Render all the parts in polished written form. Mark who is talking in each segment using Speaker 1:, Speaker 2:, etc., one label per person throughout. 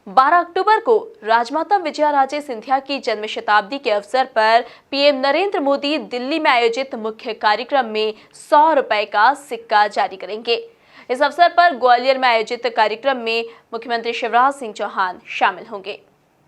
Speaker 1: 12 अक्टूबर को राजमाता विजयाराजे सिंधिया की जन्म शताब्दी के अवसर पर पीएम नरेंद्र मोदी दिल्ली में आयोजित मुख्य कार्यक्रम में 100 रुपए का सिक्का जारी करेंगे। इस अवसर पर ग्वालियर में आयोजित कार्यक्रम में मुख्यमंत्री शिवराज सिंह चौहान शामिल होंगे।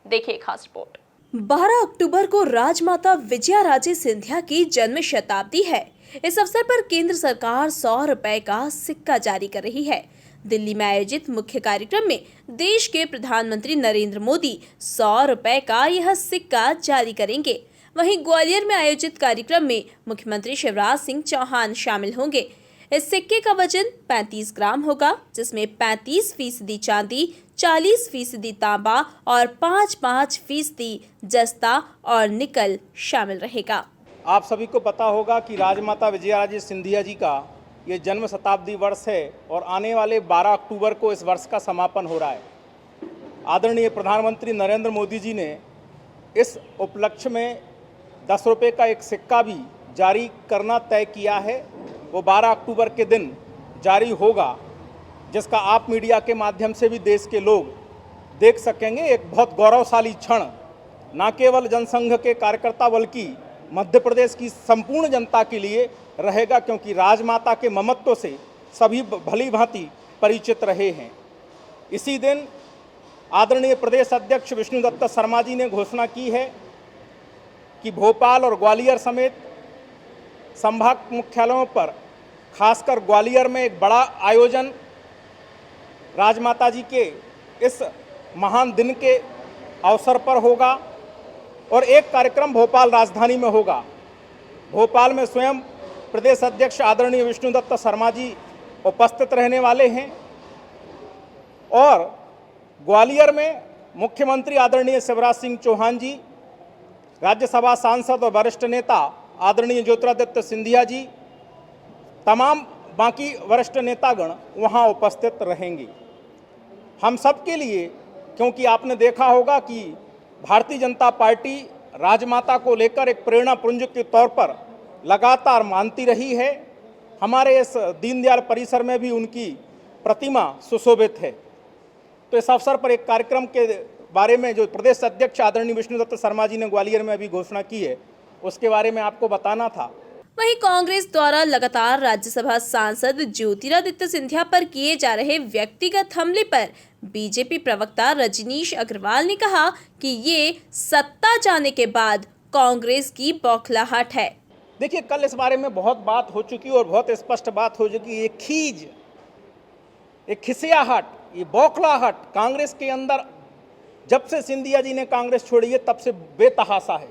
Speaker 1: देखिए खास रिपोर्ट।
Speaker 2: 12 अक्टूबर को राजमाता विजयाराजे सिंधिया की जन्म शताब्दी है। इस अवसर पर केंद्र सरकार 100 रुपए का सिक्का जारी कर रही है। दिल्ली में आयोजित मुख्य कार्यक्रम में देश के प्रधानमंत्री नरेंद्र मोदी 100 रुपए का यह सिक्का जारी करेंगे। वहीं ग्वालियर में आयोजित कार्यक्रम में मुख्यमंत्री शिवराज सिंह चौहान शामिल होंगे। इस सिक्के का वजन 35 ग्राम होगा, जिसमें 35% चांदी, 40% तांबा और 5% जस्ता और निकल शामिल रहेगा।
Speaker 3: आप सभी को पता होगा कि राजमाता विजयाराजे सिंधिया जी का ये जन्म शताब्दी वर्ष है और आने वाले 12 अक्टूबर को इस वर्ष का समापन हो रहा है। आदरणीय प्रधानमंत्री नरेंद्र मोदी जी ने इस उपलक्ष्य में 10 रुपये का एक सिक्का भी जारी करना तय किया है। वो 12 अक्टूबर के दिन जारी होगा, जिसका आप मीडिया के माध्यम से भी देश के लोग देख सकेंगे। एक बहुत गौरवशाली क्षण न केवल जनसंघ के कार्यकर्ता बल्कि मध्य प्रदेश की संपूर्ण जनता के लिए रहेगा, क्योंकि राजमाता के ममत्व से सभी भली भांति परिचित रहे हैं। इसी दिन आदरणीय प्रदेश अध्यक्ष विष्णुदत्त शर्मा जी ने घोषणा की है कि भोपाल और ग्वालियर समेत संभाग मुख्यालयों पर, खासकर ग्वालियर में एक बड़ा आयोजन राजमाता जी के इस महान दिन के अवसर पर होगा और एक कार्यक्रम भोपाल राजधानी में होगा। भोपाल में स्वयं प्रदेश अध्यक्ष आदरणीय विष्णुदत्त शर्मा जी उपस्थित रहने वाले हैं और ग्वालियर में मुख्यमंत्री आदरणीय शिवराज सिंह चौहान जी, राज्यसभा सांसद और वरिष्ठ नेता आदरणीय ज्योतिरादित्य सिंधिया जी, तमाम बाकी वरिष्ठ नेतागण वहां उपस्थित रहेंगे। हम सब के लिए, क्योंकि आपने देखा होगा कि भारतीय जनता पार्टी राजमाता को लेकर एक प्रेरणा पुंज के तौर पर लगातार मानती रही है। हमारे इस दीनदयाल परिसर में भी उनकी प्रतिमा सुशोभित है। तो इस अवसर पर एक कार्यक्रम के बारे में जो प्रदेश अध्यक्ष आदरणीय विष्णुदत्त शर्मा जी ने ग्वालियर में अभी घोषणा की है, उसके बारे में आपको बताना था।
Speaker 2: वहीं कांग्रेस द्वारा लगातार राज्यसभा सांसद ज्योतिरादित्य सिंधिया पर किए जा रहे व्यक्तिगत हमले पर बीजेपी प्रवक्ता रजनीश अग्रवाल ने कहा कि ये सत्ता जाने के बाद कांग्रेस की बौखलाहट है।
Speaker 3: देखिए, कल इस बारे में बहुत बात हो चुकी और बहुत स्पष्ट बात हो चुकी। ये खीज, एक खिसियाहट, ये बौखलाहट कांग्रेस के अंदर जब से सिंधिया जी ने कांग्रेस छोड़ी है तब से बेतहासा है,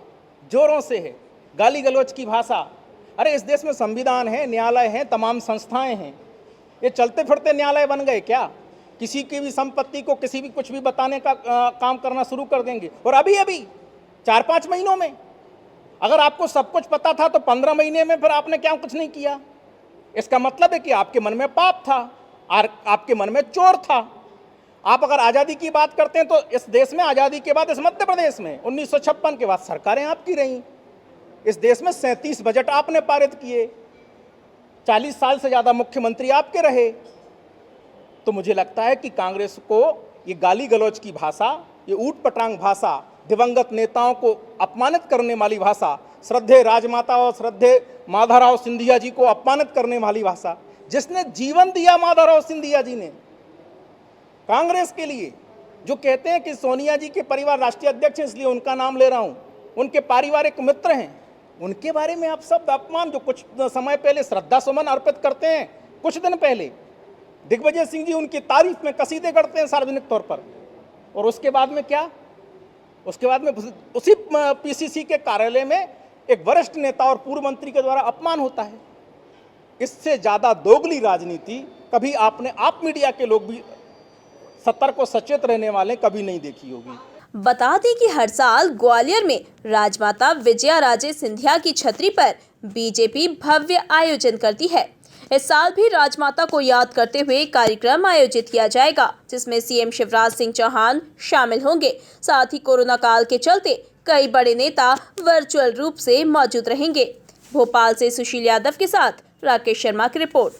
Speaker 3: जोरों से है। गाली गलौज की भाषा। अरे इस देश में संविधान है, न्यायालय है, तमाम संस्थाएं हैं। ये चलते फिरते न्यायालय बन गए क्या? किसी की भी संपत्ति को किसी भी कुछ भी बताने का काम करना शुरू कर देंगे। और अभी 4-5 महीनों में, अगर आपको सब कुछ पता था तो 15 महीने में फिर आपने क्या कुछ नहीं किया? इसका मतलब है कि आपके मन में पाप था, आपके मन में चोर था। आप अगर आज़ादी की बात करते हैं तो इस देश में आज़ादी के बाद, इस मध्य प्रदेश में 1956 के बाद सरकारें आपकी रहीं। इस देश में 37 बजट आपने पारित किए, 40 साल से ज़्यादा मुख्यमंत्री आपके रहे। तो मुझे लगता है कि कांग्रेस को ये गाली गलौज की भाषा, ये ऊट पटांग भाषा, दिवंगत नेताओं को अपमानित करने वाली भाषा, श्रद्धेय राजमाता और श्रद्धेय माधवराव सिंधिया जी को अपमानित करने वाली भाषा, जिसने जीवन दिया माधवराव सिंधिया जी ने कांग्रेस के लिए, जो कहते हैं कि सोनिया जी के परिवार राष्ट्रीय अध्यक्ष हैं इसलिए उनका नाम ले रहा हूं, उनके पारिवारिक मित्र हैं, उनके बारे में आप शब्द अपमान, जो कुछ समय पहले श्रद्धा सुमन अर्पित करते हैं, कुछ दिन पहले दिग्विजय सिंह जी उनकी तारीफ में कसीदे करते हैं सार्वजनिक तौर पर, और उसके बाद में क्या? उसके बाद में उसी पीसीसी के कार्यालय में एक वरिष्ठ नेता और पूर्व मंत्री के द्वारा अपमान होता है। इससे ज्यादा दोगली राजनीति कभी आपने, आप मीडिया के लोग भी सतर्क और सचेत रहने वाले, कभी नहीं देखी होगी।
Speaker 2: बता दें कि हर साल ग्वालियर में राजमाता विजयाराजे सिंधिया की छतरी पर बीजेपी भव्य आयोजन करती है। इस साल भी राजमाता को याद करते हुए कार्यक्रम आयोजित किया जाएगा, जिसमें सीएम शिवराज सिंह चौहान शामिल होंगे। साथ ही कोरोना काल के चलते कई बड़े नेता वर्चुअल रूप से मौजूद रहेंगे। भोपाल से सुशील यादव के साथ राकेश शर्मा की रिपोर्ट।